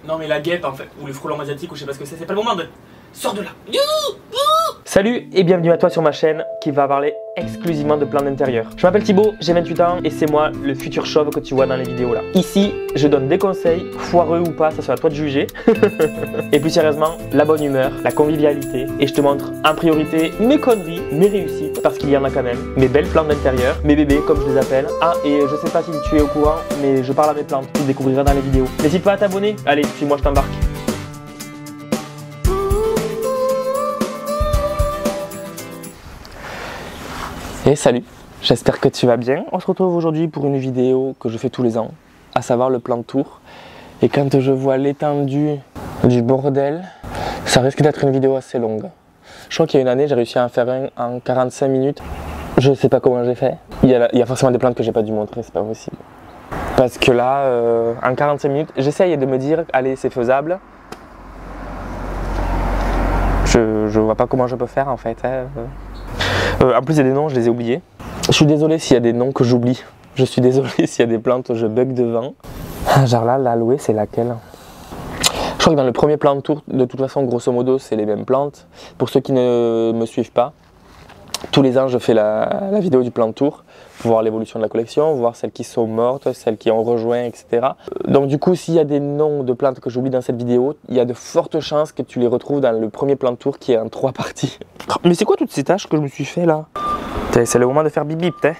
Non mais la guêpe en fait, ou le frelon asiatique ou je sais pas ce que c'est pas le moment de... Sors de là. Salut et bienvenue à toi sur ma chaîne qui va parler exclusivement de plans d'intérieur. Je m'appelle Thibaut, j'ai 28 ans et c'est moi le futur chauve que tu vois dans les vidéos là. Ici, je donne des conseils, foireux ou pas, ça sera à toi de juger. Et plus sérieusement, la bonne humeur, la convivialité et je te montre en priorité mes conneries, mes réussites, parce qu'il y en a quand même, mes belles plantes d'intérieur, mes bébés comme je les appelle. Ah et je sais pas si tu es au courant, mais je parle à mes plantes, tu le découvriras dans les vidéos. N'hésite pas à t'abonner, allez, suis-moi, je t'embarque. Et salut, j'espère que tu vas bien. On se retrouve aujourd'hui pour une vidéo que je fais tous les ans, à savoir le plan de tour. Et quand je vois l'étendue du bordel, ça risque d'être une vidéo assez longue. Je crois qu'il y a une année, j'ai réussi à en faire un en 45 minutes. Je sais pas comment j'ai fait. Il y a forcément des plantes que j'ai pas dû montrer, c'est pas possible. Parce que là, en 45 minutes, j'essaye de me dire, allez, c'est faisable. Je vois pas comment je peux faire en fait. En plus il y a des noms, je les ai oubliés. Je suis désolé s'il y a des noms que j'oublie. Je suis désolé s'il y a des plantes, je bug devant. Genre là, l'aloe c'est laquelle? Je crois que dans le premier plan de tour, de toute façon, grosso modo, c'est les mêmes plantes. Pour ceux qui ne me suivent pas, tous les ans je fais la vidéo du plan de tour pour voir l'évolution de la collection, voir celles qui sont mortes, celles qui ont rejoint, etc. Donc du coup, s'il y a des noms de plantes que j'oublie dans cette vidéo, il y a de fortes chances que tu les retrouves dans le premier plan de tour qui est en 3 parties. Mais c'est quoi toutes ces tâches que je me suis fait là? C'est le moment de faire bip bip, t'es.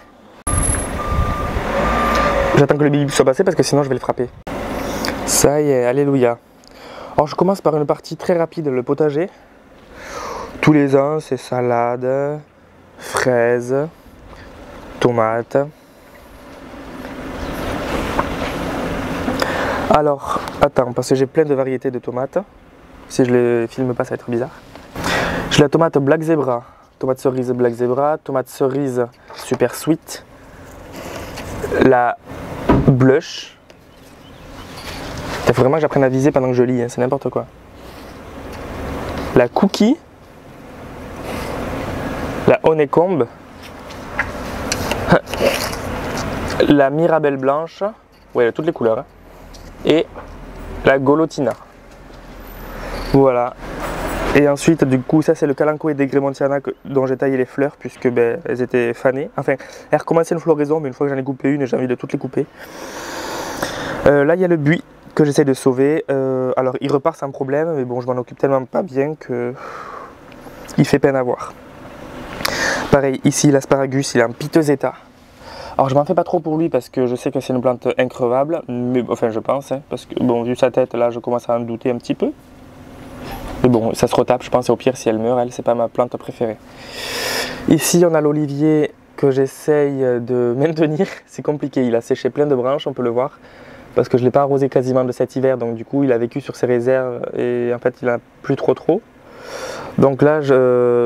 J'attends que le bip bip soit passé parce que sinon je vais le frapper. Ça y est, alléluia. Alors je commence par une partie très rapide, le potager. Tous les ans, c'est salade, fraises, tomates. Alors, attends, parce que j'ai plein de variétés de tomates. Si je les filme pas, ça va être bizarre. J'ai la tomate Black Zebra, tomate cerise Black Zebra, tomate cerise super sweet, la blush. Il faut vraiment que j'apprenne à viser pendant que je lis, hein, c'est n'importe quoi. La cookie, la honeycomb, la mirabelle blanche, ouais, elle a toutes les couleurs, hein, et la golotina. Voilà. Et ensuite, du coup, ça c'est le Kalanchoe et Degremontiana dont j'ai taillé les fleurs puisque elles étaient fanées. Enfin, elles recommençaient une floraison, mais une fois que j'en ai coupé une, j'ai envie de toutes les couper. Là, il y a le buis que j'essaie de sauver. Alors, il repart sans problème, mais bon, je m'en occupe tellement pas bien que il fait peine à voir. Pareil, ici, l'asparagus, il est en piteux état. Alors, je m'en fais pas trop pour lui parce que je sais que c'est une plante increvable, mais enfin, je pense, hein, parce que bon, vu sa tête, là, je commence à en douter un petit peu. Mais bon, ça se retape, je pense, et au pire, si elle meurt, elle, c'est pas ma plante préférée. Ici, on a l'olivier que j'essaye de maintenir. C'est compliqué, il a séché plein de branches, on peut le voir, parce que je ne l'ai pas arrosé quasiment de cet hiver, donc du coup, il a vécu sur ses réserves, et en fait, il n'a plus trop. Donc là,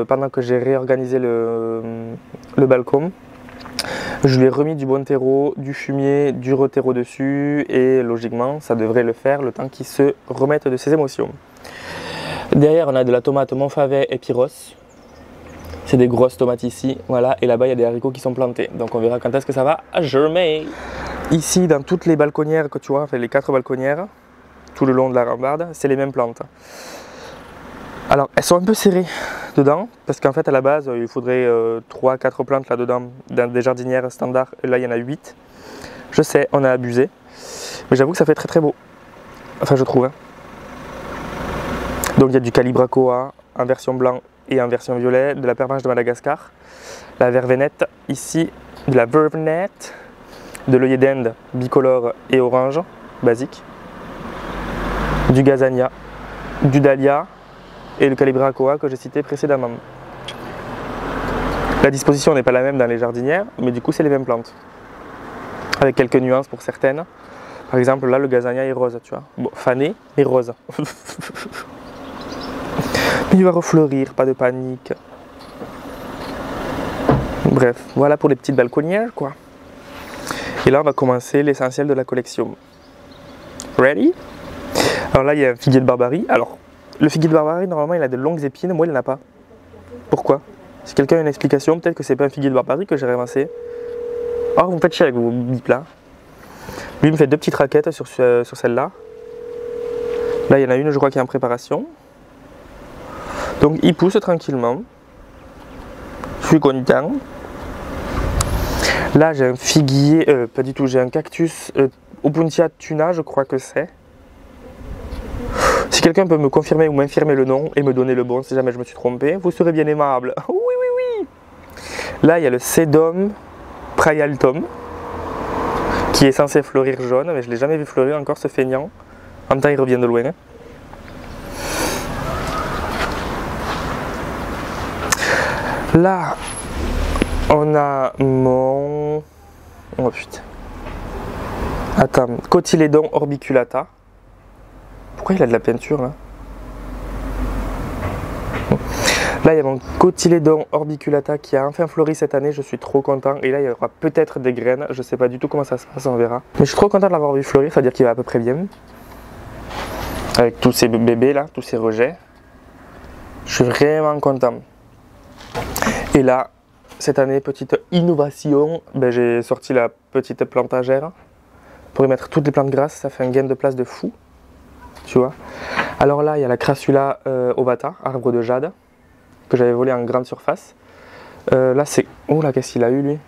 pendant que j'ai réorganisé le balcon, je lui ai remis du bon terreau, du fumier, du reterreau dessus, et logiquement, ça devrait le faire le temps qu'il se remette de ses émotions. Derrière, on a de la tomate Montfavet et Pyros. C'est des grosses tomates ici, voilà. Et là-bas, il y a des haricots qui sont plantés. Donc, on verra quand est-ce que ça va germer. Ici, dans toutes les balconnières que tu vois, enfin les 4 balconnières, tout le long de la rambarde, c'est les mêmes plantes. Alors, elles sont un peu serrées dedans, parce qu'en fait, à la base, il faudrait 3-4 plantes là-dedans, dans des jardinières standards. Et là, il y en a 8. Je sais, on a abusé. Mais j'avoue que ça fait très beau. Enfin, je trouve. Hein. Donc il y a du Calibrachoa en version blanc et en version violet, de la pervenche de Madagascar, la vervenette ici, de la vervenette, de l'œillet d'Inde bicolore et orange, basique, du gazania, du dahlia et le Calibrachoa que j'ai cité précédemment. La disposition n'est pas la même dans les jardinières, mais du coup c'est les mêmes plantes, avec quelques nuances pour certaines. Par exemple là le gazania est rose, tu vois, bon, fané et rose. Il va refleurir, pas de panique. Bref, voilà pour les petites balconnières, quoi. Et là, on va commencer l'essentiel de la collection. Ready? Alors là, il y a un figuier de Barbarie. Alors, le figuier de Barbarie, normalement, il a de longues épines. Moi, il n'en a pas. Pourquoi? Si quelqu'un a une explication, peut-être que c'est pas un figuier de Barbarie que j'ai ramassé. Oh, vous me faites chier avec vos bips là. Lui, il me fait 2 petites raquettes sur celle-là. Là, il y en a une, je crois, qui est en préparation. Donc, il pousse tranquillement. Je suis content. Là, j'ai un figuier, pas du tout, j'ai un cactus Opuntia tuna, je crois que c'est. Si quelqu'un peut me confirmer ou m'infirmer le nom et me donner le bon si jamais je me suis trompé, vous serez bien aimable. Oui, oui, oui. Là, il y a le Sedum Prialtum qui est censé fleurir jaune, mais je ne l'ai jamais vu fleurir encore, ce feignant. En même temps, il revient de loin. Là, on a mon... Oh putain. Attends, Cotylédon orbiculata. Pourquoi il a de la peinture là? Là, il y a mon Cotylédon orbiculata qui a enfin fleuri cette année. Je suis trop content. Et là, il y aura peut-être des graines. Je sais pas du tout comment ça se passe, on verra. Mais je suis trop content de l'avoir vu fleurir. Ça veut dire qu'il va à peu près bien. Avec tous ces bébés là, tous ces rejets. Je suis vraiment content. Et là, cette année, petite innovation, ben, j'ai sorti la petite plantagère pour y mettre toutes les plantes grasses. Ça fait un gain de place de fou. Tu vois. Alors là, il y a la Crassula ovata, arbre de jade, que j'avais volé en grande surface. Là, c'est... Oh là, qu'est-ce qu'il a eu, lui?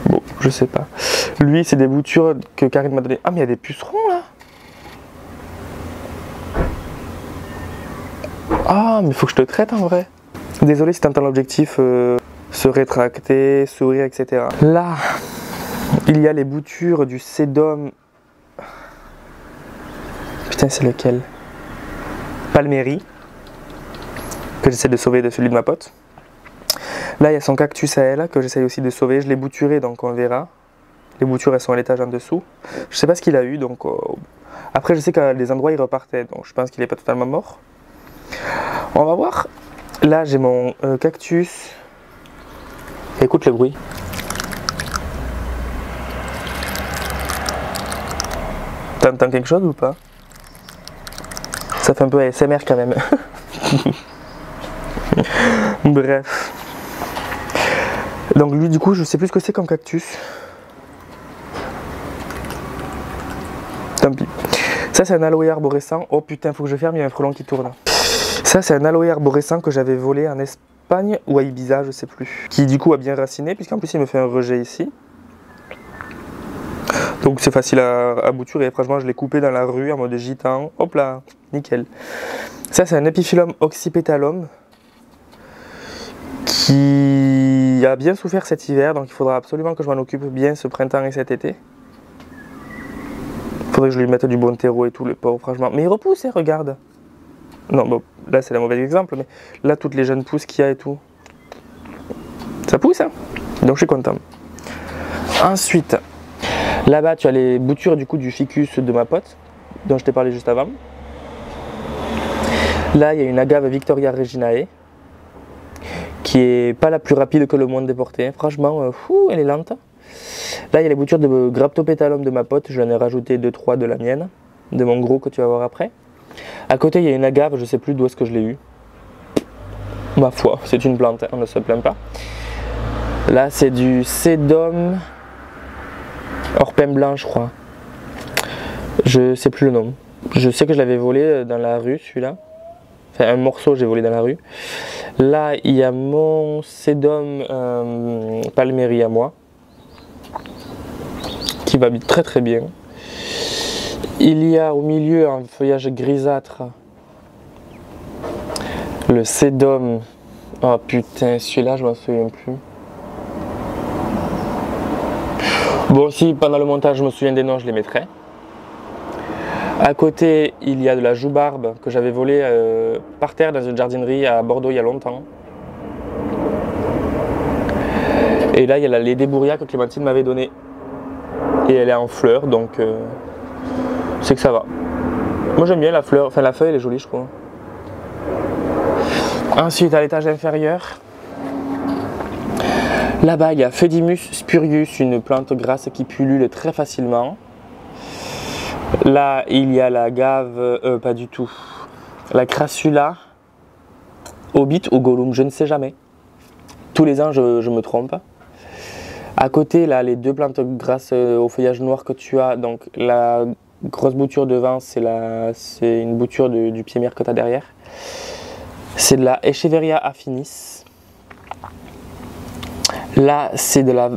Bon, je sais pas. Lui, c'est des boutures que Karine m'a donné. Ah, mais il y a des pucerons, là? Ah, mais il faut que je te traite, en vrai. Désolé si t'entends l'objectif se rétracter, sourire, etc. Là... Il y a les boutures du Sedum. Putain, c'est lequel? Palmérie. Que j'essaie de sauver de celui de ma pote. Là, il y a son cactus à elle que j'essaie aussi de sauver. Je l'ai bouturé, donc on verra. Les boutures, elles sont à l'étage en dessous. Je sais pas ce qu'il a eu, donc... Après, je sais qu'à des endroits, il repartait. Donc, je pense qu'il n'est pas totalement mort. On va voir. Là, j'ai mon cactus. Écoute le bruit. T'entends quelque chose ou pas? Ça fait un peu ASMR quand même. Bref. Donc lui du coup je sais plus ce que c'est comme cactus. Tant pis. Ça c'est un aloe arborescent. Oh putain, faut que je ferme, il y a un frelon qui tourne. Ça c'est un aloe arborescent que j'avais volé en Espagne ou à Ibiza, je sais plus. Qui du coup a bien raciné puisqu'en plus il me fait un rejet ici. Donc c'est facile à bouturer, franchement je l'ai coupé dans la rue en mode gitan, hop là, nickel. Ça c'est un Epiphyllum oxypetalum qui a bien souffert cet hiver, donc il faudra absolument que je m'en occupe bien ce printemps et cet été. Il faudrait que je lui mette du bon terreau et tout, le pauvre franchement. Mais il repousse, hein, regarde. Non, bon, là c'est un mauvais exemple, mais là toutes les jeunes pousses qu'il y a et tout. Ça pousse, hein. Donc je suis content. Ensuite... Là-bas, tu as les boutures du coup du ficus de ma pote, dont je t'ai parlé juste avant. Là, il y a une agave Victoria Reginae, qui est pas la plus rapide que le monde déporté. Franchement, elle est lente. Là, il y a les boutures de Graptopétalum de ma pote, je l'en ai rajouté 2-3 de la mienne, de mon gros que tu vas voir après. À côté, il y a une agave, je sais plus d'où est-ce que je l'ai eu. Ma foi, c'est une plante, on ne se plaint pas. Là, c'est du Sedum... Orpem blanc, je crois. Je sais plus le nom. Je sais que je l'avais volé dans la rue, celui-là. Enfin, un morceau, j'ai volé dans la rue. Là, il y a mon Sedum Palmérie à moi, qui va très très bien. Il y a au milieu un feuillage grisâtre le Sedum. Oh putain, celui-là, je m'en souviens plus. Bon, si pendant le montage je me souviens des noms, je les mettrai. À côté, il y a de la joubarbe que j'avais volée par terre dans une jardinerie à Bordeaux il y a longtemps. Et là, il y a la Lédébourria que Clémentine m'avait donnée. Et elle est en fleurs, donc c'est que ça va. Moi j'aime bien la fleur, enfin la feuille elle est jolie je trouve. Ensuite, à l'étage inférieur, là-bas, il y a Phédimus spurius, une plante grasse qui pullule très facilement. Là, il y a la gave, pas du tout, la Crassula, Hobbit ou Gollum, je ne sais jamais. Tous les ans, je me trompe. À côté, là, les deux plantes grasses au feuillage noir que tu as, donc la grosse bouture devant, c'est une bouture du pied mère que tu as derrière. C'est de la Echeveria affinis. Là, c'est de la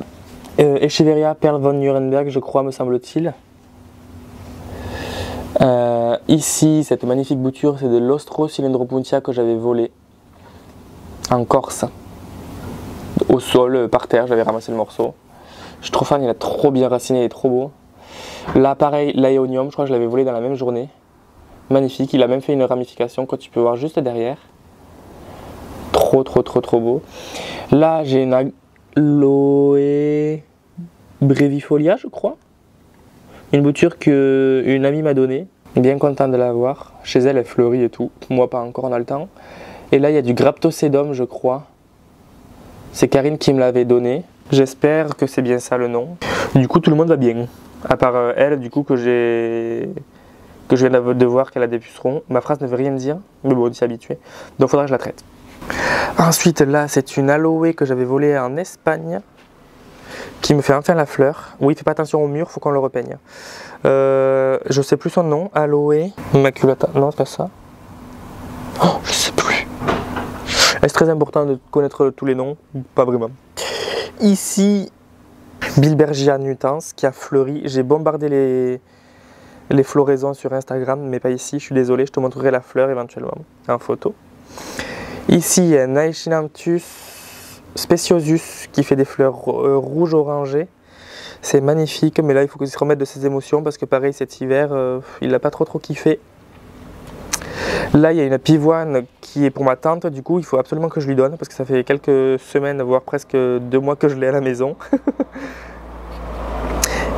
Echeveria Perl von Nuremberg, je crois, me semble-t-il. Ici, cette magnifique bouture, c'est de l'Ostro Cylindropuntia que j'avais volé en Corse. Au sol, par terre, j'avais ramassé le morceau. Je suis trop fan, il a trop bien raciné, il est trop beau. Là, pareil, l'Aeonium, je crois que je l'avais volé dans la même journée. Magnifique, il a même fait une ramification que tu peux voir juste derrière. Trop beau. Là, j'ai une Aloe brevifolia, je crois. Une bouture qu'une amie m'a donnée. Bien content de l'avoir. Chez elle, elle fleurit et tout. Moi, pas encore, on a le temps. Et là, il y a du Graptosedum, je crois. C'est Karine qui me l'avait donné. J'espère que c'est bien ça le nom. Du coup, tout le monde va bien. À part elle, du coup, que je viens de voir qu'elle a des pucerons. Ma phrase ne veut rien dire, mais bon, on s'y est habitué. Donc, il faudra que je la traite. Ensuite, là, c'est une aloe que j'avais volée en Espagne, qui me fait enfin la fleur. Oui, fais pas attention au mur, faut qu'on le repeigne. Je sais plus son nom. Aloe Immaculata. Non, c'est pas ça. Oh, je sais plus. Est-ce très important de connaître tous les noms? Pas vraiment. Ici, Bilbergia nutans qui a fleuri. J'ai bombardé les floraisons sur Instagram, mais pas ici. Je suis désolé, je te montrerai la fleur éventuellement en photo. Ici, il y a Naechinanthus speciosus qui fait des fleurs rouges orangées. C'est magnifique, mais là il faut qu'il se remette de ses émotions parce que pareil cet hiver, il n'a pas trop kiffé. Là il y a une pivoine qui est pour ma tante, du coup il faut absolument que je lui donne parce que ça fait quelques semaines, voire presque 2 mois que je l'ai à la maison.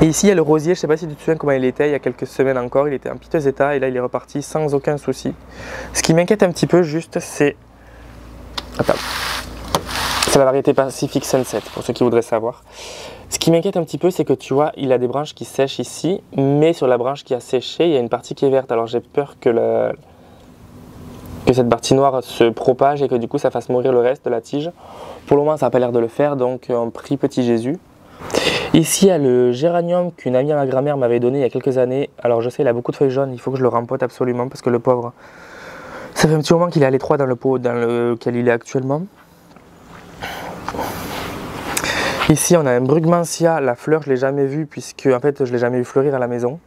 Et ici il y a le rosier, je ne sais pas si tu te souviens comment il était il y a quelques semaines encore, il était en piteux état et là il est reparti sans aucun souci. Ce qui m'inquiète un petit peu juste c'est... Attends. C'est la variété Pacific Sunset, pour ceux qui voudraient savoir. Ce qui m'inquiète un petit peu, c'est que tu vois, il a des branches qui sèchent ici, mais sur la branche qui a séché, il y a une partie qui est verte. Alors j'ai peur que cette partie noire se propage et que du coup ça fasse mourir le reste de la tige. Pour le moment, ça n'a pas l'air de le faire, donc on prie petit Jésus. Ici, il y a le géranium qu'une amie à ma grand-mère m'avait donné il y a quelques années. Alors je sais, il a beaucoup de feuilles jaunes, il faut que je le rempote absolument parce que le pauvre, ça fait un petit moment qu'il est à l'étroit dans le pot dans lequel il est actuellement. Ici on a un Brugmansia, la fleur je ne l'ai jamais vue puisque en fait je ne l'ai jamais vu fleurir à la maison.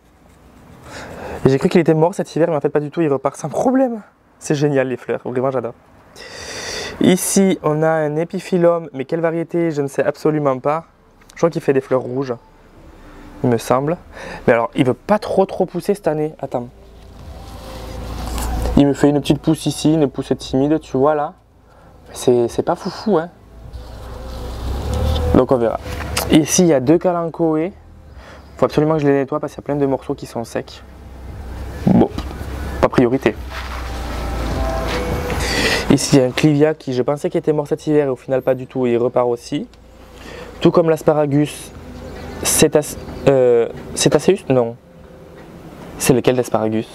Et j'ai cru qu'il était mort cet hiver mais en fait pas du tout, il repart sans problème. C'est génial les fleurs, vraiment j'adore. Ici on a un Epiphyllum, mais quelle variété je ne sais absolument pas. Je crois qu'il fait des fleurs rouges, il me semble. Mais alors il ne veut pas trop pousser cette année, attends. Il me fait une petite pousse ici, une pousse timide, tu vois là. C'est pas foufou hein. Donc on verra. Ici il y a 2 Kalanchoe. Il faut absolument que je les nettoie parce qu'il y a plein de morceaux qui sont secs. Bon, pas priorité. Ici il y a un Clivia qui je pensais qu'il était mort cet hiver et au final pas du tout et il repart aussi. Tout comme l'asparagus Cetaceus, non. C'est lequel l'asparagus?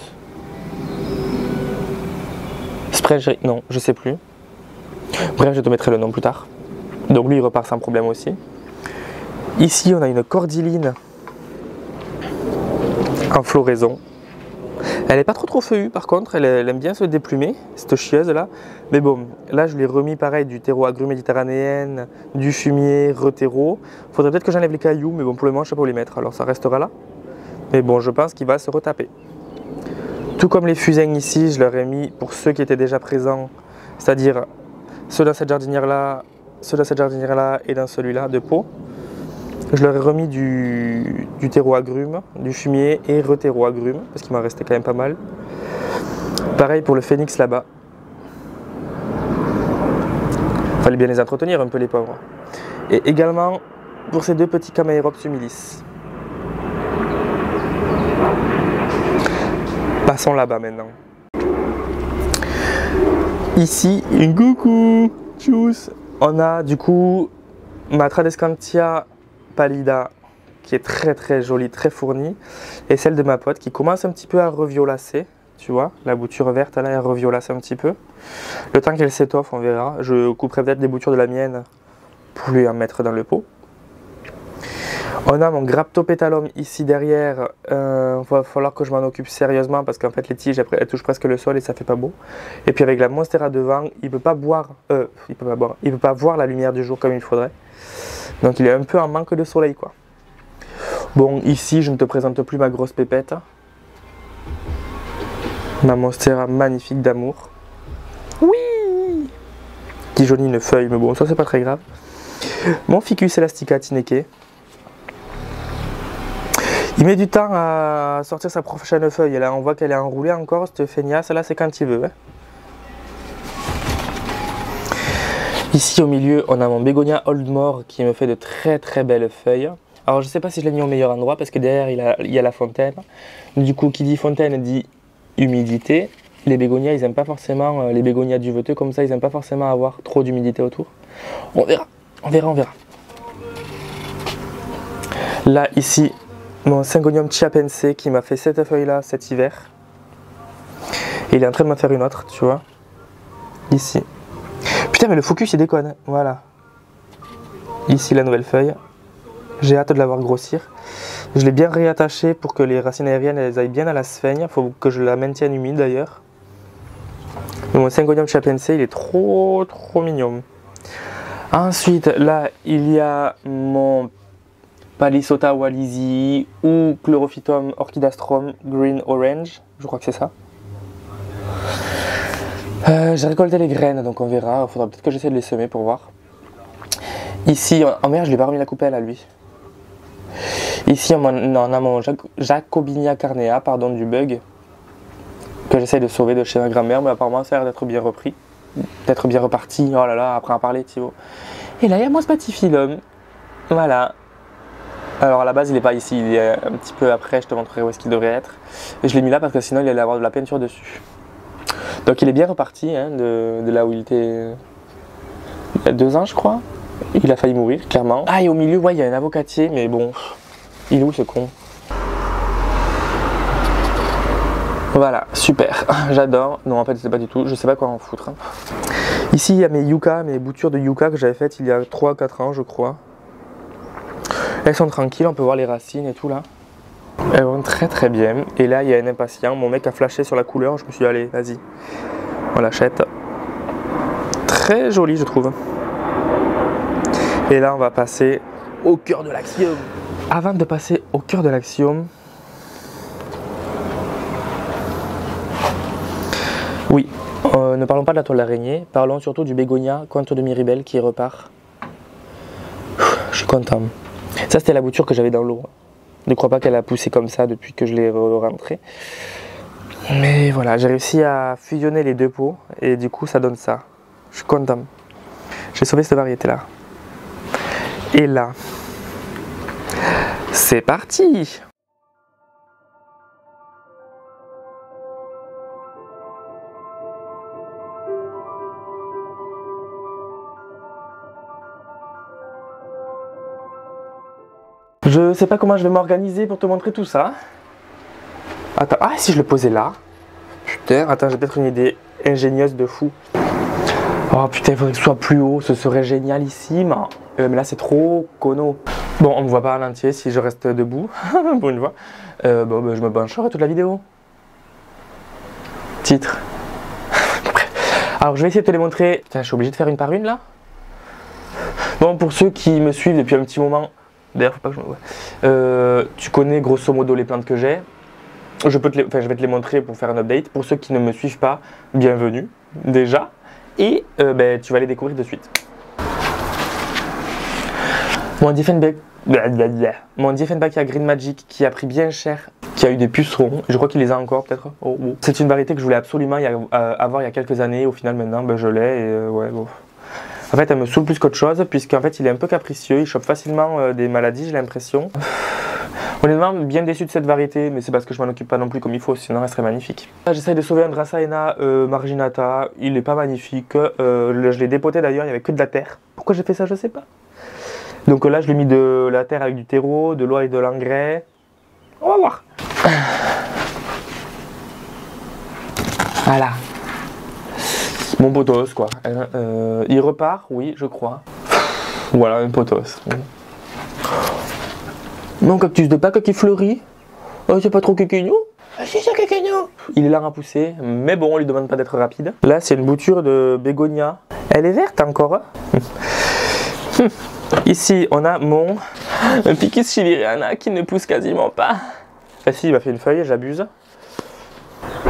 Spragerie, non, je sais plus. Bref, je te mettrai le nom plus tard. Donc lui il repart sans problème aussi. Ici on a une cordyline en floraison. Elle n'est pas trop feuillue par contre, elle aime bien se déplumer, cette chieuse là. Mais bon, là je lui ai remis pareil du terreau agrumes méditerranéenne, du fumier, reterreau. Faudrait peut-être que j'enlève les cailloux, mais bon pour le moment je sais pas où les mettre, alors ça restera là. Mais bon, je pense qu'il va se retaper. Tout comme les fusains ici, je leur ai mis pour ceux qui étaient déjà présents, c'est-à-dire ceux dans cette jardinière là, et dans celui-là de pot. Je leur ai remis du terreau agrumes, du fumier et reterreau agrumes, parce qu'il m'en restait quand même pas mal. Pareil pour le phénix là-bas. Fallait bien les entretenir un peu les pauvres. Et également pour ces 2 petits Chamaerops humilis. Passons là-bas maintenant. Ici, une coucou, tchuss. On a du coup ma Tradescantia pallida qui est très jolie, très fournie, et celle de ma pote qui commence un petit peu à reviolacer, tu vois, la bouture verte là elle reviolace un petit peu. Le temps qu'elle s'étoffe, on verra. Je couperai peut-être des boutures de la mienne pour lui en mettre dans le pot. On a mon Graptopétalum ici derrière, va falloir que je m'en occupe sérieusement parce qu'en fait les tiges elles touchent presque le sol et ça fait pas beau. Et puis avec la Monstera devant, il peut pas boire, il peut pas voir la lumière du jour comme il faudrait. Donc il est un peu en manque de soleil quoi. Bon ici je ne te présente plus ma grosse pépette. Ma Monstera magnifique d'amour. Oui, qui jaunit une feuille mais bon ça c'est pas très grave. Mon Ficus elastica Tineke. Il met du temps à sortir sa prochaine feuille. Là, on voit qu'elle est enroulée encore, cette feignasse. Là, c'est quand il veut. Hein. Ici, au milieu, on a mon Bégonia Oldmore qui me fait de très très belles feuilles. Alors, je ne sais pas si je l'ai mis au meilleur endroit parce que derrière, il y a la fontaine. Du coup, qui dit fontaine dit humidité. Les bégonias, ils n'aiment pas forcément, les bégonias duveteux comme ça, ils n'aiment pas forcément avoir trop d'humidité autour. On verra, on verra, on verra. Là, ici, mon Syngonium Chiapense qui m'a fait cette feuille là cet hiver. Et il est en train de m'en faire une autre, tu vois. Ici. Putain mais le focus il déconne. Voilà. Ici la nouvelle feuille. J'ai hâte de la voir grossir. Je l'ai bien réattachée pour que les racines aériennes elles aillent bien à la sphaigne. Il faut que je la maintienne humide d'ailleurs. Mon Syngonium Chiapense il est trop mignon. Ensuite là il y a mon Palisota Wallisii ou Chlorophytum Orchidastrum Green Orange, je crois que c'est ça. J'ai récolté les graines donc on verra, il faudra peut-être que j'essaie de les semer pour voir. Ici, oh merde, je l'ai pas remis la coupelle à lui. Ici on a mon Jacobinia carnea, pardon du bug, que j'essaie de sauver de chez ma grand-mère, mais apparemment ça a l'air d'être bien repris, d'être bien reparti. Oh là là, après en parler Thibaut. Et là il y a mon Spathiphyllum, voilà. Alors à la base il n'est pas ici, il est un petit peu après, je te montrerai où est-ce qu'il devrait être. Et je l'ai mis là parce que sinon il allait avoir de la peinture dessus. Donc il est bien reparti hein, de là où il était il y a 2 ans je crois. Il a failli mourir clairement. Ah et au milieu ouais il y a un avocatier mais bon, il est où ce con? Voilà, super, j'adore. Non en fait c'est pas du tout, je sais pas quoi en foutre. Hein. Ici il y a mes yucca, mes boutures de yucca que j'avais faites il y a 3-4 ans je crois. Elles sont tranquilles, on peut voir les racines et tout là. Elles vont très bien. Et là, il y a un impatient. Mon mec a flashé sur la couleur. Je me suis dit, allez, vas-y. On l'achète. Très joli, je trouve. Et là, on va passer au cœur de l'axiome. Avant de passer au cœur de l'axiome, oui, ne parlons pas de la toile d'araignée. Parlons surtout du bégonia Conte de Miribel qui repart. Je suis content. Ça c'était la bouture que j'avais dans l'eau. Ne crois pas qu'elle a poussé comme ça depuis que je l'ai rentrée. Mais voilà, j'ai réussi à fusionner les deux pots et du coup ça donne ça. Je suis content. J'ai sauvé cette variété là. Et là, c'est parti! Je sais pas comment je vais m'organiser pour te montrer tout ça. Attends, ah si je le posais là. Putain, attends, j'ai peut-être une idée ingénieuse de fou. Oh putain, il faudrait que ce soit plus haut, ce serait génialissime. Mais là c'est trop cono. Bon, on me voit pas à l'entier si je reste debout, pour une fois. Bon, bah, je me pencherai toute la vidéo. Titre. Alors je vais essayer de te les montrer. Putain, je suis obligé de faire une par une là. Bon, pour ceux qui me suivent depuis un petit moment. D'ailleurs, faut pas que je me vois. Tu connais grosso modo les plantes que j'ai. Je vais te les montrer pour faire un update. Pour ceux qui ne me suivent pas, bienvenue déjà. Et tu vas les découvrir de suite. Mon Diefenbachia Green Magic qui a pris bien cher, qui a eu des pucerons. Je crois qu'il les a encore peut-être. Oh, oh. C'est une variété que je voulais absolument avoir il y a quelques années. Au final, maintenant, je l'ai. Et ouais, bon. En fait, elle me saoule plus qu'autre chose, puisqu'en fait, il est un peu capricieux, il chope facilement des maladies, j'ai l'impression. Honnêtement, bien déçu de cette variété, mais c'est parce que je m'en occupe pas non plus comme il faut, sinon elle serait magnifique. J'essaye de sauver un Dracaena marginata, il est pas magnifique. Je l'ai dépoté d'ailleurs, il n'y avait que de la terre. Pourquoi j'ai fait ça, je sais pas. Donc là, je lui ai mis de la terre avec du terreau, de l'eau avec de l'engrais. On va voir. Voilà. Mon potos quoi. Il repart, oui, je crois. Voilà, un potos. Mon cactus de Pâques qui fleurit. Oh, c'est pas trop kékénou. C'est ça kékénou. Il est lent à pousser, mais bon, on lui demande pas d'être rapide. Là, c'est une bouture de bégonia. Elle est verte encore. Ici, on a mon Picus chiliriana qui ne pousse quasiment pas. Ah si, il m'a fait une feuille, j'abuse.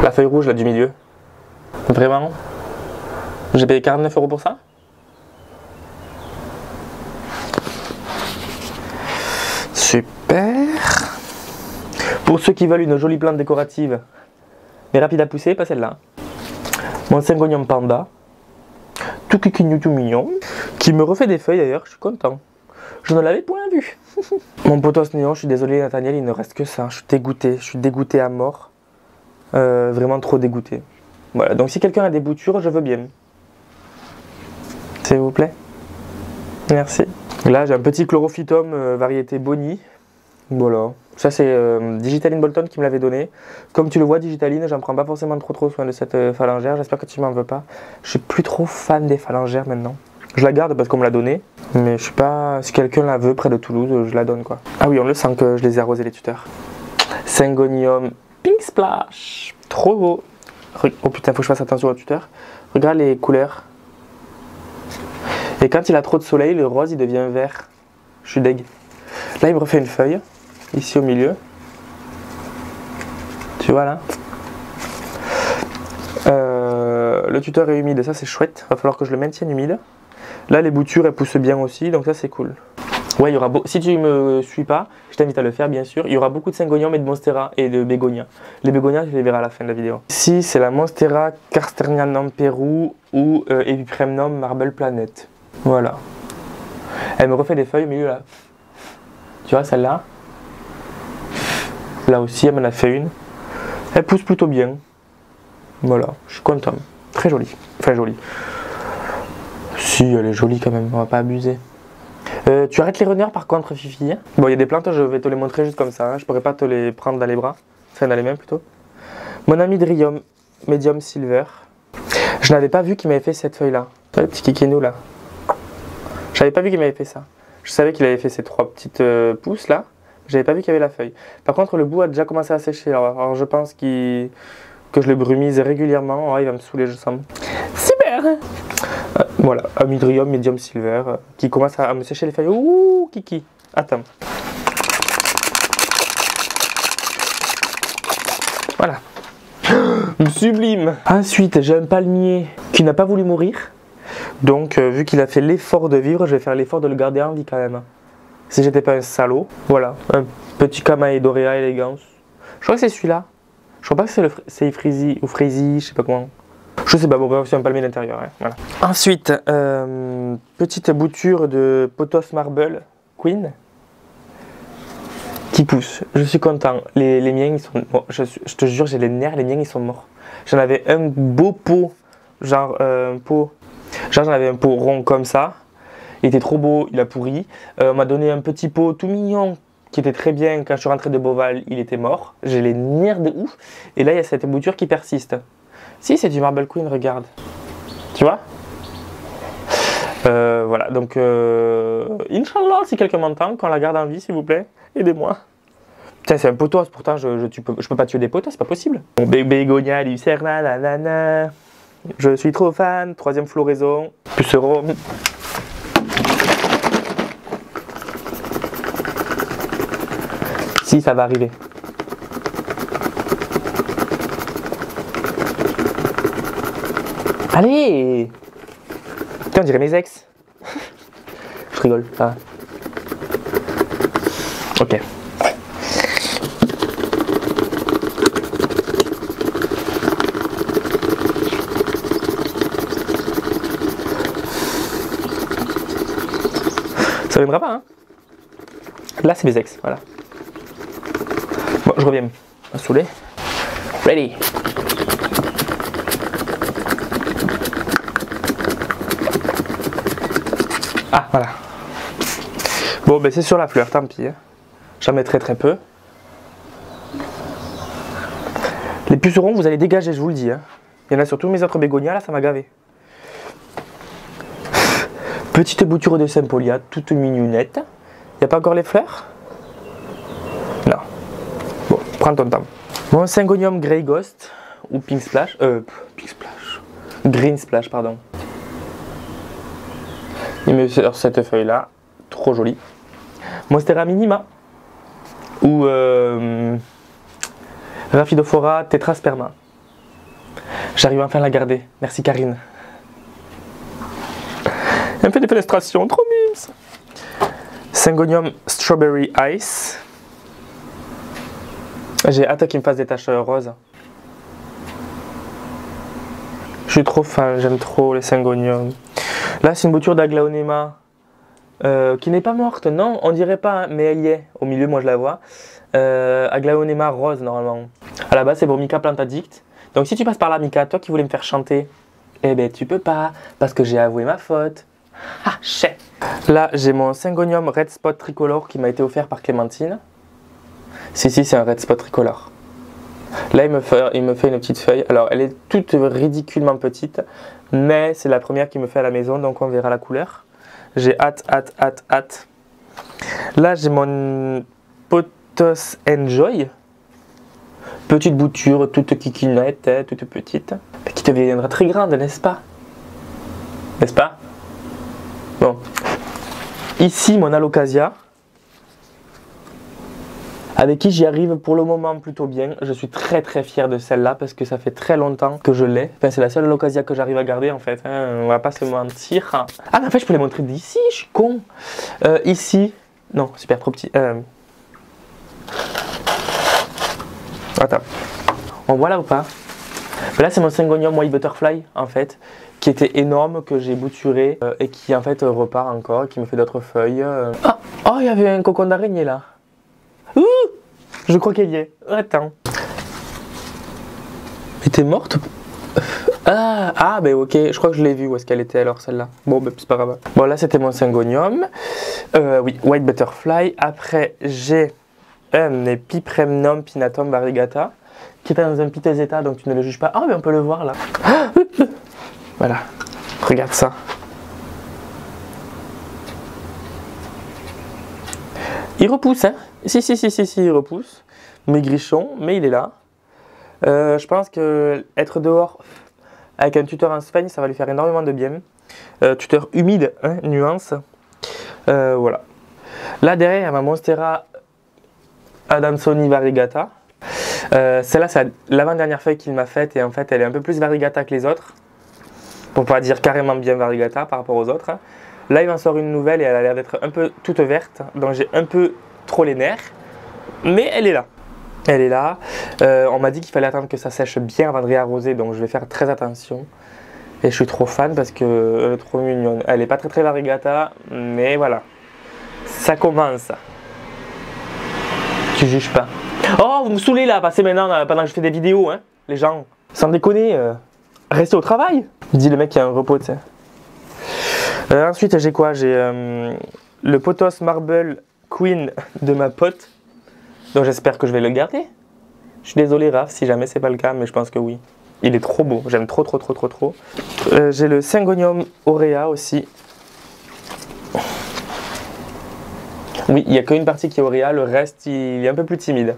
La feuille rouge là du milieu. Vraiment? J'ai payé 49 € pour ça? Super. Pour ceux qui veulent une jolie plante décorative, mais rapide à pousser, pas celle-là. Mon Syngonium panda. Tout kikignou, tout mignon. Qui me refait des feuilles d'ailleurs, je suis content. Je ne l'avais point vu. Mon potos néon, je suis désolé Nathaniel, il ne reste que ça. Je suis dégoûté à mort. Vraiment trop dégoûté. Voilà, donc si quelqu'un a des boutures, je veux bien. S'il vous plaît. Merci. Là, j'ai un petit chlorophytum variété Bonnie. Voilà. Ça, c'est Digitaline Bolton qui me l'avait donné. Comme tu le vois, Digitaline, j'en prends pas forcément trop soin de cette phalangère. J'espère que tu m'en veux pas. Je suis plus trop fan des phalangères maintenant. Je la garde parce qu'on me l'a donné. Mais je sais pas, si quelqu'un la veut près de Toulouse, je la donne quoi. Ah oui, on le sent que je les ai arrosés les tuteurs. Syngonium Pink Splash. Trop beau. Oh putain, faut que je fasse attention au tuteur. Regarde les couleurs. Et quand il a trop de soleil, le rose il devient vert. Je suis deg. Là, il me refait une feuille. Ici au milieu. Tu vois là. Le tuteur est humide, ça c'est chouette. Va falloir que je le maintienne humide. Là, les boutures elles poussent bien aussi, donc ça c'est cool. Ouais, il y aura si tu me suis pas, je t'invite à le faire bien sûr. Il y aura beaucoup de Syngonium et de Monstera et de Bégonia. Les Bégonia, je les verrai à la fin de la vidéo. Ici, c'est la Monstera Carsternianum Pérou ou Epipremnum Marble Planet. Voilà. Elle me refait des feuilles au milieu là. Tu vois celle-là. Là aussi, elle m'en a fait une. Elle pousse plutôt bien. Voilà, je suis content. Très jolie. Enfin, jolie. Si, elle est jolie quand même, on va pas abuser. Tu arrêtes les runners par contre, Fifi. Bon, il y a des plantes, je vais te les montrer juste comme ça. Hein. Je pourrais pas te les prendre dans les bras. Enfin, dans les mains plutôt. Mon ami Drium, Medium Silver. Je n'avais pas vu qu'il m'avait fait cette feuille-là. Le petit kikénou là. Je n'avais pas vu qu'il m'avait fait ça. Je savais qu'il avait fait ces 3 petites pousses là. J'avais pas vu qu'il y avait la feuille. Par contre, le bout a déjà commencé à sécher. Alors je pense que je le brumise régulièrement. Oh, il va me saouler, je sens. Super. Voilà, Amydrium Medium Silver qui commence à me sécher les feuilles. Ouh, kiki. Attends. Voilà. Sublime. Ensuite, j'ai un palmier qui n'a pas voulu mourir. Donc, vu qu'il a fait l'effort de vivre, je vais faire l'effort de le garder en vie quand même. Si j'étais pas un salaud. Voilà, un petit Chamaedorea Elegans. Je crois que c'est celui-là. Je crois pas que c'est Frisi ou Frisi, je sais pas comment. Je sais pas, bon, c'est un palmier d'intérieur. Hein. Voilà. Ensuite, petite bouture de Pothos Marble Queen qui pousse. Je suis content. Les miens, ils sont. Bon, je te jure, j'ai les nerfs, les miens, ils sont morts. J'en avais un beau pot, genre un pot. Genre, j'en avais un pot rond comme ça. Il était trop beau, il a pourri. On m'a donné un petit pot tout mignon qui était très bien. Quand je suis rentré de Beauval, il était mort. J'ai les nerfs de ouf. Et là, il y a cette bouture qui persiste. Si, c'est du Marble Queen, regarde. Tu vois? Voilà, donc Inch'Allah, si quelqu'un m'entend, qu'on la garde en vie, s'il vous plaît, aidez-moi. Tiens, c'est un potos, pourtant je peux pas tuer des potos, c'est pas possible. Bon, Bégonia, Lucerna, nanana. Je suis trop fan, 3e floraison, puceron. Si, ça va arriver. Allez! Putain, on dirait mes ex. Je rigole. Ah. Ok. Ça viendra pas, hein? Là, c'est mes ex, voilà. Bon, je reviens. Un saouler. Ready. Ah, voilà. Bon, ben c'est sur la fleur, tant pis. Hein. J'en mettrai très peu. Les pucerons, vous allez dégager, je vous le dis. Hein. Il y en a sur tous mes autres bégonias, là, ça m'a gavé. Petite bouture de Saint-Polia, toute mignonnette. Il n'y a pas encore les fleurs? Prends ton temps. Mon Syngonium Grey Ghost ou Pink Splash, Green Splash, pardon. Il me sort cette feuille là, trop jolie. Monstera Minima ou Rhaphidophora Tetrasperma. J'arrive enfin à la garder. Merci Karine. Elle me fait des fenestrations, trop mimes. Syngonium Strawberry Ice. J'ai hâte qu'il me fasse des taches roses. Je suis trop fan, j'aime trop les Syngonium. Là, c'est une bouture d'Aglaonema qui n'est pas morte, non, on dirait pas, hein, mais elle y est. Au milieu, moi je la vois. Aglaonema rose, normalement. À la base, c'est pour Mika Plant Addict. Donc, si tu passes par là, Mika, toi qui voulais me faire chanter, eh ben, tu peux pas, parce que j'ai avoué ma faute. Ah, chais. Là, j'ai mon Syngonium Red Spot Tricolore qui m'a été offert par Clémentine. Si, c'est un Red Spot Tricolore. Là, il me fait une petite feuille. Alors, elle est toute ridiculement petite, mais c'est la première qu'il me fait à la maison, donc on verra la couleur. J'ai hâte. Là, j'ai mon Pothos Enjoy. Petite bouture, toute kikinette, toute petite, qui deviendra très grande, n'est-ce pas? N'est-ce pas? Bon. Ici, mon Alocasia, avec qui j'y arrive pour le moment plutôt bien. Je suis très fier de celle-là parce que ça fait très longtemps que je l'ai. Enfin, c'est la seule Alocasia que j'arrive à garder en fait, hein. On va pas se mentir. Ah, mais en fait, je peux les montrer d'ici, je suis con. Ici, non, super trop petit. Attends, on voit là ou pas? Là, c'est mon Syngonium White Butterfly en fait, qui était énorme, que j'ai bouturé et qui en fait repart encore, qui me fait d'autres feuilles. Oh, il y avait un cocon d'araignée là. Ouh, je crois qu'elle y est. Attends. Elle était morte? Ah, ben ok, je crois que je l'ai vue où est-ce qu'elle était alors celle-là. Bon, ben c'est pas grave. Bon, là c'était mon Syngonium. Oui, White Butterfly. Après, j'ai un Epipremnum Pinnatum Variegata qui est dans un piteux état, donc tu ne le juges pas. Ah, mais on peut le voir là. Voilà, regarde ça. Il repousse, hein. Si, il repousse. Maigrichon, mais il est là. Je pense que être dehors avec un tuteur en sphagne, ça va lui faire énormément de bien. Tuteur humide, hein, nuance. Voilà. Là derrière, il y a ma Monstera Adansoni Variegata. Celle-là, c'est l'avant-dernière feuille qu'il m'a faite et en fait, elle est un peu plus Variegata que les autres. Pour pas dire carrément bien Variegata par rapport aux autres. Là, il m'en sort une nouvelle et elle a l'air d'être un peu toute verte. Donc, j'ai un peu trop les nerfs. Mais elle est là. Elle est là. On m'a dit qu'il fallait attendre que ça sèche bien avant de réarroser. Donc, je vais faire très attention. Et je suis trop fan parce que elle est trop mignonne. Elle n'est pas très Variegata. Mais voilà. Ça commence. Tu juges pas. Oh, vous me saoulez là. Passez maintenant pendant que je fais des vidéos. Hein, les gens. Sans déconner. Restez au travail. Dit le mec qui a un repos, tu sais. Ensuite, j'ai quoi? J'ai le Pothos Marble Queen de ma pote. Donc j'espère que je vais le garder. Je suis désolé Raph si jamais c'est pas le cas, mais je pense que oui. Il est trop beau, j'aime trop. J'ai le Syngonium Aurea aussi. Oui, il n'y a qu'une partie qui est Aurea, le reste il est un peu plus timide.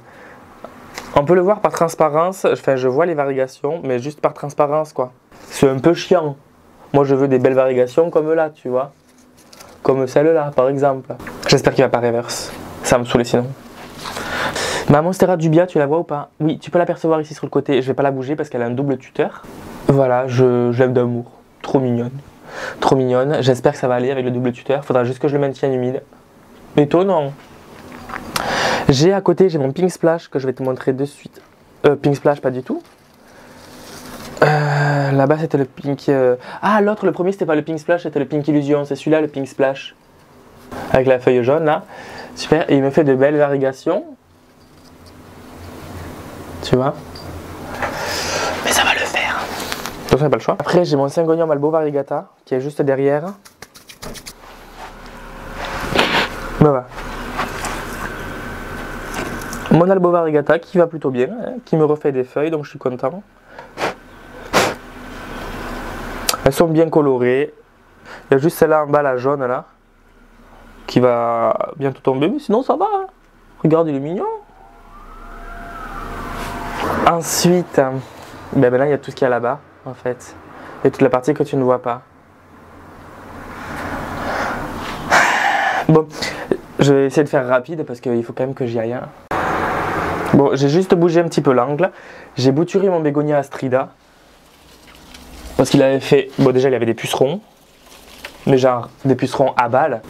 On peut le voir par transparence, enfin je vois les variations, mais juste par transparence quoi. C'est un peu chiant. Moi je veux des belles variations comme là, tu vois. Comme celle-là par exemple. J'espère qu'il va pas reverse. Ça va me saouler sinon. Ma Monstera Dubia, tu la vois ou pas? Oui, tu peux l'apercevoir ici sur le côté. Je vais pas la bouger parce qu'elle a un double tuteur. Voilà, je l'aime d'amour. Trop mignonne. Trop mignonne. J'espère que ça va aller avec le double tuteur. Faudra juste que je le maintienne humide. Étonnant. J'ai à côté, j'ai mon Pink Splash que je vais te montrer de suite. Pink Splash, pas du tout. Là-bas, c'était le Pink... Ah, l'autre, le premier, c'était pas le Pink Splash, c'était le Pink Illusion. C'est celui-là, le Pink Splash. Avec la feuille jaune, là. Super. Et il me fait de belles variations. Tu vois? Mais ça va le faire. Donc, j'ai pas le choix. Après, j'ai mon Syngonium Albo Variegata qui est juste derrière. Voilà. Mon Albo Variegata qui va plutôt bien, hein, qui me refait des feuilles, donc je suis content. Elles sont bien colorées. Il y a juste celle-là en bas, la jaune là, qui va bientôt tomber, mais sinon ça va. Hein. Regarde, il est mignon. Ensuite, ben là il y a tout ce qu'il y a là-bas en fait. Il y a toute la partie que tu ne vois pas. Bon, je vais essayer de faire rapide parce qu'il faut quand même que j'y aille. Bon, j'ai juste bougé un petit peu l'angle. J'ai bouturé mon bégonia astrida. Parce qu'il avait fait... Bon, déjà, il y avait des pucerons. Mais genre, des pucerons à balles.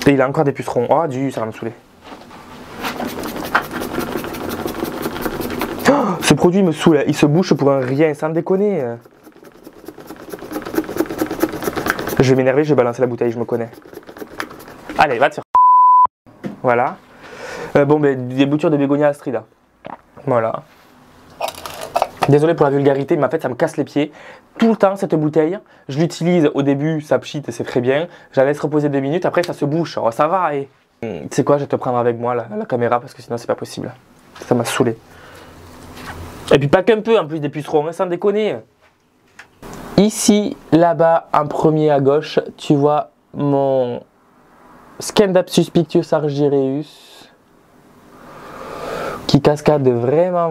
Et il a encore des pucerons. Oh, ça va me saouler. Oh, ce produit me saoule. Il se bouche pour un rien, sans déconner. Je vais m'énerver, je vais balancer la bouteille, je me connais. Allez, va te faire. Voilà. Bon, ben, des boutures de bégonia astrida. Voilà. Désolé pour la vulgarité, mais en fait, ça me casse les pieds. Tout le temps, cette bouteille, je l'utilise au début, ça pchite, c'est très bien. Je la laisse reposer 2 minutes, après, ça se bouche. Alors, ça va, et... Tu sais quoi, je vais te prendre avec moi, la caméra, parce que sinon, c'est pas possible. Ça m'a saoulé. Et puis, pas qu'un peu, en plus, des pucerons, hein, sans déconner. Ici, là-bas, en premier à gauche, tu vois mon Scindapsus pictus argyreus qui cascade vraiment.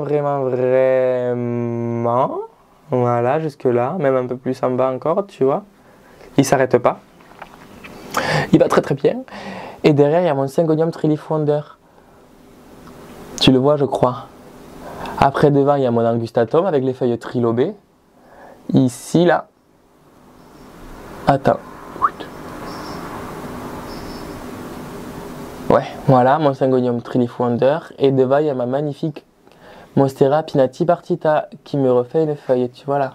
Voilà, jusque là, même un peu plus en bas encore, tu vois. Il s'arrête pas. Il va très bien. Et derrière, il y a mon Syngonium Trilith Wonder. Tu le vois, je crois. Après, devant, il y a mon Angustatum avec les feuilles trilobées. Ici, là. Attends. Ouais, voilà, mon Syngonium Trilith Wonder. Et devant, il y a ma magnifique Monstera Pinati Partita qui me refait une feuille, tu vois là.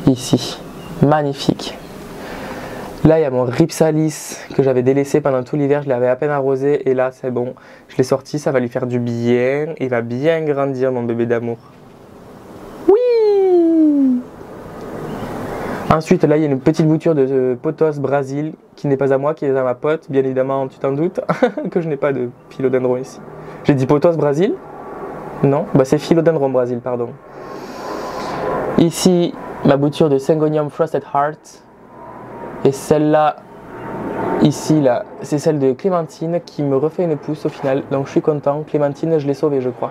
Ici. Magnifique. Là, il y a mon Rhipsalis que j'avais délaissé pendant tout l'hiver. Je l'avais à peine arrosé. Et là, c'est bon. Je l'ai sorti, ça va lui faire du bien. Il va bien grandir, mon bébé d'amour. Oui! Ensuite, là, il y a une petite bouture de Pothos Brasil qui n'est pas à moi, qui est à ma pote. Bien évidemment, tu t'en doutes que je n'ai pas de philodendron ici. J'ai dit Pothos Brasil? Non, bah c'est Philodendron Brasil, pardon. Ici, ma bouture de Syngonium Frosted Heart. Et celle-là, ici, là, c'est celle de Clémentine qui me refait une pousse au final. Donc je suis content. Clémentine, je l'ai sauvée, je crois.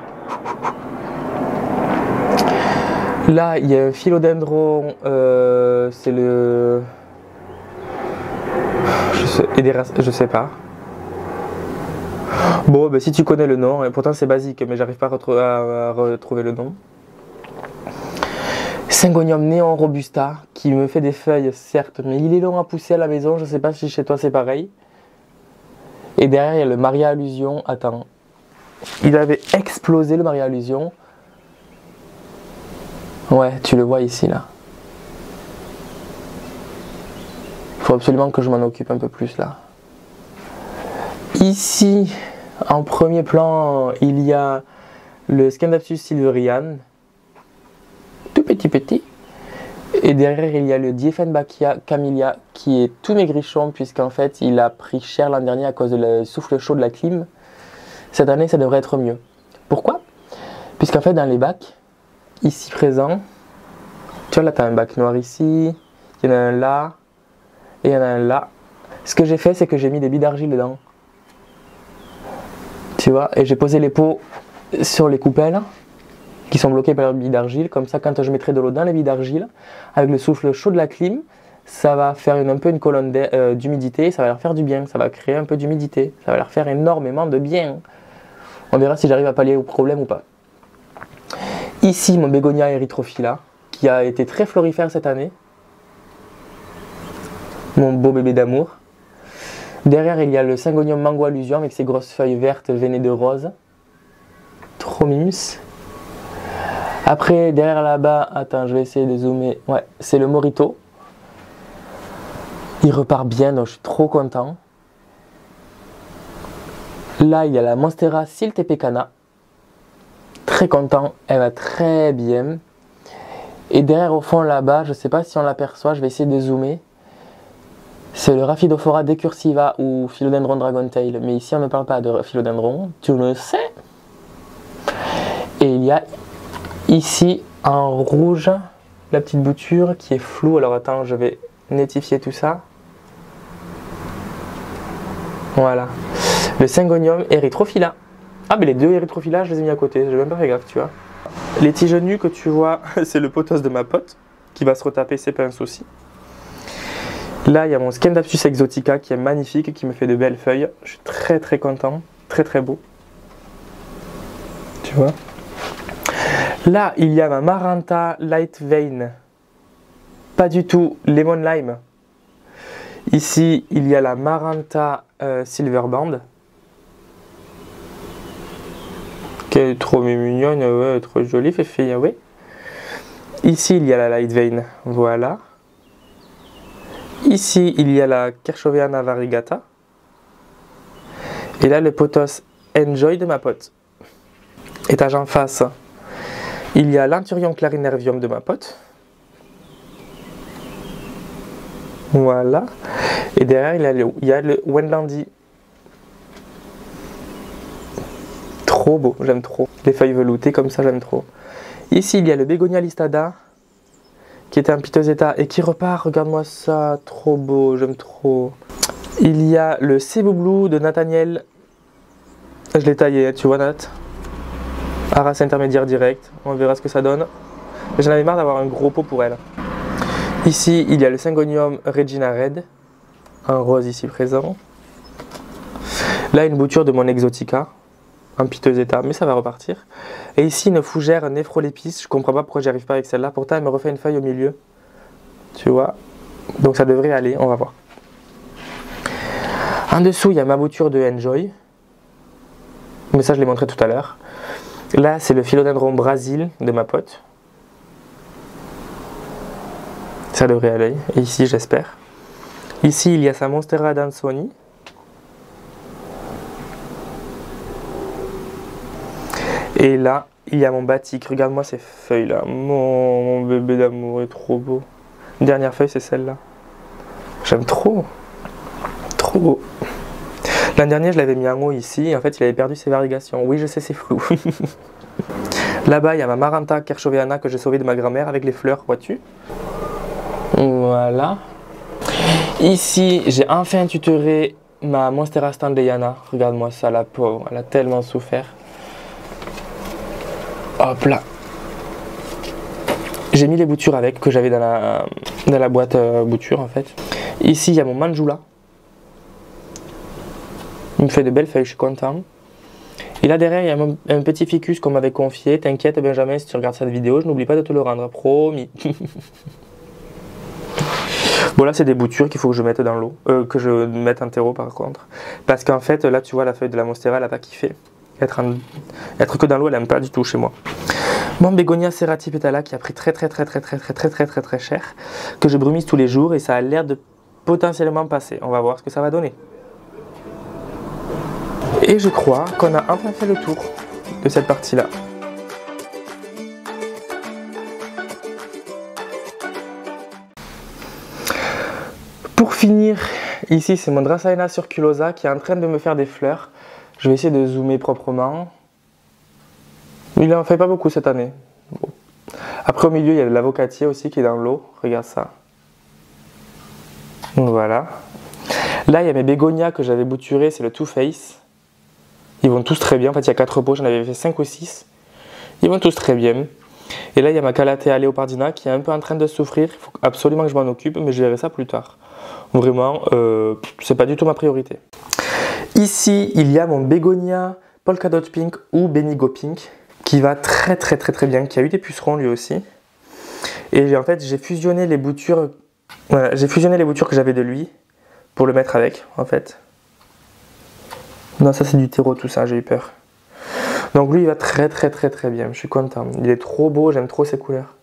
Là, il y a un philodendron, c'est le... Je sais pas. Bon, ben, si tu connais le nom, et pourtant c'est basique, mais j'arrive pas à retrouver le nom. Syngonium Neon Robusta, qui me fait des feuilles, certes, mais il est long à pousser à la maison, je sais pas si chez toi c'est pareil. Et derrière, il y a le Maria Allusion. Attends. Il avait explosé le Maria Allusion. Ouais, tu le vois ici, là. Il faut absolument que je m'en occupe un peu plus, là. Ici, en premier plan, il y a le Scindapsus silverian. Tout petit. Et derrière, il y a le Dieffenbachia camellia qui est tout maigrichon, puisqu'en fait, il a pris cher l'an dernier à cause du souffle chaud de la clim. Cette année, ça devrait être mieux. Pourquoi? Puisqu'en fait, dans les bacs, ici présent, tu vois là, tu as un bac noir ici, il y en a un là, et il y en a un là. Ce que j'ai fait, c'est que j'ai mis des billes d'argile dedans. Tu vois, et j'ai posé les pots sur les coupelles qui sont bloquées par les billes d'argile. Comme ça, quand je mettrai de l'eau dans les billes d'argile, avec le souffle chaud de la clim, ça va faire un peu une colonne d'humidité, ça va leur faire du bien, ça va créer un peu d'humidité, ça va leur faire énormément de bien. On verra si j'arrive à pallier au problème ou pas. Ici, mon bégonia erythrophila, qui a été très florifère cette année. Mon beau bébé d'amour. Derrière, il y a le Syngonium Mango Allusion avec ses grosses feuilles vertes veinées de rose. Trop mimes. Après, derrière là-bas, attends, je vais essayer de zoomer. Ouais, c'est le Morito. Il repart bien, donc je suis trop content. Là, il y a la Monstera Siltepecana. Très content, elle va très bien. Et derrière, au fond, là-bas, je ne sais pas si on l'aperçoit, je vais essayer de zoomer. C'est le Rhaphidophora decursiva ou Philodendron Dragontail. Mais ici, on ne parle pas de philodendron, tu le sais. Et il y a ici, en rouge, la petite bouture qui est floue. Alors attends, je vais nettifier tout ça. Voilà. Le Syngonium erythrophila, Ah, mais les deux érythrophylla, je les ai mis à côté, j'ai même pas fait gaffe, tu vois. Les tiges nues que tu vois, c'est le pothos de ma pote, qui va se retaper ses pinces aussi. Là, il y a mon Scindapsus exotica qui est magnifique, qui me fait de belles feuilles. Je suis très très content, très très beau. Tu vois. Là, il y a ma Maranta Light Vein. Pas du tout Lemon Lime. Ici, il y a la Maranta Silver Band. Qui est trop mignonne, ouais, trop jolie, fait ouais. Ici, il y a la Light Vein, voilà. Ici, il y a la Kerchoveana variegata. Et là, le pothos Enjoy de ma pote. Étage en face, il y a l'Anthurium clarinervium de ma pote. Voilà. Et derrière, il y a le Wendlandi. Trop beau, j'aime trop. Les feuilles veloutées comme ça, j'aime trop. Ici, il y a le Begonia listada, qui était en piteux état et qui repart. Regarde-moi ça, trop beau, j'aime trop. Il y a le Cebu Blue de Nathaniel. Je l'ai taillé, tu vois Nat. À race intermédiaire direct, on verra ce que ça donne. J'en avais marre d'avoir un gros pot pour elle. Ici, il y a le Syngonium Regina Red, un rose ici présent. Là, une bouture de mon Exotica, un piteux état, mais ça va repartir. Et ici, une fougère Néphrolepis, je comprends pas pourquoi j'y arrive pas avec celle-là. Pourtant, elle me refait une feuille au milieu, tu vois. Donc ça devrait aller, on va voir. En dessous, il y a ma bouture de Enjoy. Mais ça, je l'ai montré tout à l'heure. Là, c'est le Philodendron Brasil de ma pote. Ça devrait aller. Et ici, j'espère. Ici, il y a sa Monstera Dansoni. Et là, il y a mon batik. Regarde-moi ces feuilles-là. Mon bébé d'amour est trop beau. Dernière feuille, c'est celle-là. J'aime trop. Trop beau. L'an dernier, je l'avais mis en haut ici. Et en fait, il avait perdu ses variegations. Oui, je sais, c'est flou. Là-bas, il y a ma Maranta Kerchoveana que j'ai sauvée de ma grand-mère avec les fleurs, vois-tu. Voilà. Ici, j'ai enfin tutoré ma Monstera Standleyana. Regarde-moi ça, la pauvre. Elle a tellement souffert. Hop là. J'ai mis les boutures avec, que j'avais dans la boîte bouture en fait. Ici, il y a mon Manjula. Il me fait de belles feuilles, je suis content. Et là derrière, il y a un petit ficus qu'on m'avait confié. T'inquiète Benjamin, si tu regardes cette vidéo, je n'oublie pas de te le rendre, promis. Bon là, c'est des boutures qu'il faut que je mette dans l'eau, que je mette en terreau par contre. Parce qu'en fait, là tu vois, la feuille de la Monstera, elle n'a pas kiffé. Être que dans l'eau, elle n'aime pas du tout chez moi. Mon Begonia Serrati Petala qui a pris très cher, que je brumise tous les jours et ça a l'air de potentiellement passer. On va voir ce que ça va donner. Et je crois qu'on a enfin fait le tour de cette partie-là. Pour finir, ici c'est mon Dracaena circulosa qui est en train de me faire des fleurs. Je vais essayer de zoomer proprement. Il n'en fait pas beaucoup cette année. Bon. Après au milieu il y a de l'avocatier aussi qui est dans l'eau. Regarde ça. Voilà. Là il y a mes bégonias que j'avais bouturés, c'est le Too Faced. Ils vont tous très bien. En fait il y a 4 pots, j'en avais fait 5 ou 6. Ils vont tous très bien. Et là il y a ma Calathea leopardina qui est un peu en train de souffrir. Il faut absolument que je m'en occupe, mais je verrai ça plus tard. Vraiment, c'est pas du tout ma priorité. Ici il y a mon bégonia Polka Dot Pink ou Benigo Pink qui va très bien, qui a eu des pucerons lui aussi. Et en fait j'ai fusionné les boutures, voilà, j'ai fusionné les boutures que j'avais de lui pour le mettre avec en fait. Non, ça c'est du terreau tout ça, j'ai eu peur. Donc lui il va très bien, je suis content. Il est trop beau, j'aime trop ses couleurs.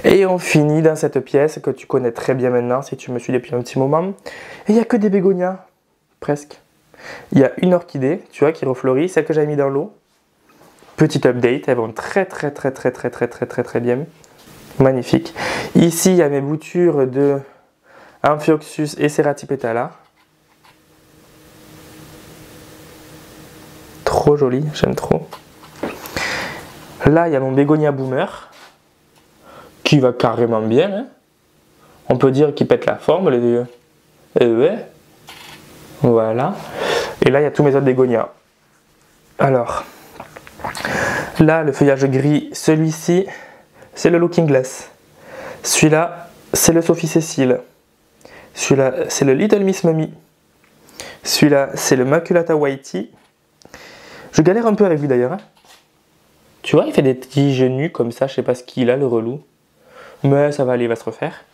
Et on finit dans cette pièce que tu connais très bien maintenant si tu me suis depuis un petit moment. Et il n'y a que des bégonias, presque. Il y a une orchidée, tu vois, qui refleurit, celle que j'avais mis dans l'eau. Petit update, elles vont très bien. Magnifique. Ici, il y a mes boutures de Amphioxus et Serrati Petala. Trop joli, j'aime trop. Là, il y a mon Begonia Boomer, qui va carrément bien. Hein. On peut dire qu'il pète la forme, les deux. Et ouais. Voilà. Et là, il y a tous mes autres bégonias. Alors, là, le feuillage gris, celui-ci, c'est le Looking Glass. Celui-là, c'est le Sophie Cécile. Celui-là, c'est le Little Miss Mummy. Celui-là, c'est le Maculata Whitey. Je galère un peu avec lui d'ailleurs. Hein. Tu vois, il fait des petits genoux comme ça, je sais pas ce qu'il a, le relou. Mais ça va aller, il va se refaire.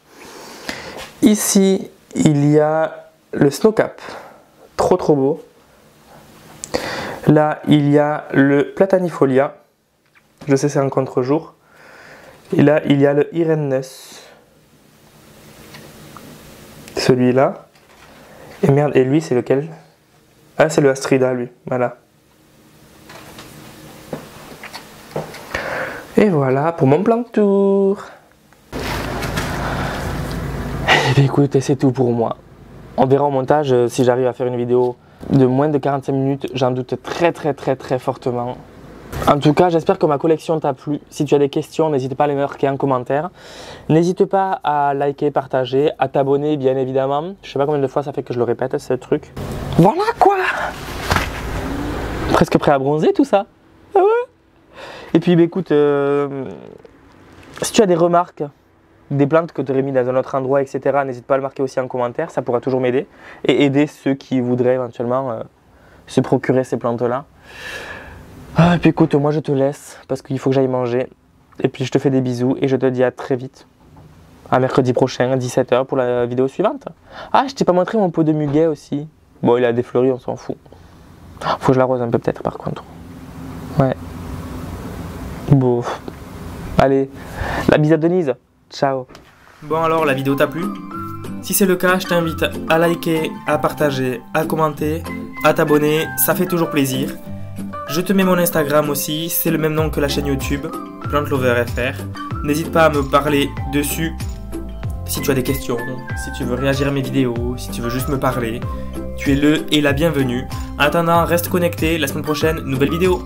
Ici, il y a le Snowcap. Trop trop beau. Là, il y a le Platanifolia. Je sais, c'est un contre-jour. Et là, il y a le Irenaeus. Celui-là. Et merde, et lui, c'est lequel? Ah, c'est le Astrida, lui. Voilà. Et voilà pour mon plan de tour. Et bien écoutez, c'est tout pour moi. On verra au montage si j'arrive à faire une vidéo de moins de 45 minutes. J'en doute très fortement. En tout cas, j'espère que ma collection t'a plu. Si tu as des questions, n'hésite pas à les marquer en commentaire. N'hésite pas à liker, partager, à t'abonner bien évidemment. Je sais pas combien de fois ça fait que je le répète ce truc. Voilà quoi! Presque prêt à bronzer tout ça. Ah ouais. Et puis bah, écoute, si tu as des remarques, des plantes que tu aurais mis dans un autre endroit, etc., n'hésite pas à le marquer aussi en commentaire, ça pourra toujours m'aider. Et aider ceux qui voudraient éventuellement se procurer ces plantes-là. Ah, et puis écoute, moi je te laisse parce qu'il faut que j'aille manger. Et puis je te fais des bisous et je te dis à très vite. À mercredi prochain à 17 h pour la vidéo suivante. Ah, je t'ai pas montré mon pot de muguet aussi. Bon, il a défleuri, on s'en fout. Faut que je l'arrose un peu peut-être par contre. Ouais. Bon. Allez, la bise à Denise. Ciao. Bon alors, la vidéo t'a plu? Si c'est le cas, je t'invite à liker, à partager, à commenter, à t'abonner, ça fait toujours plaisir. Je te mets mon Instagram aussi, c'est le même nom que la chaîne YouTube, PlantLoverFR. N'hésite pas à me parler dessus si tu as des questions, si tu veux réagir à mes vidéos, si tu veux juste me parler. Tu es le et la bienvenue. En attendant, reste connecté, la semaine prochaine, nouvelle vidéo.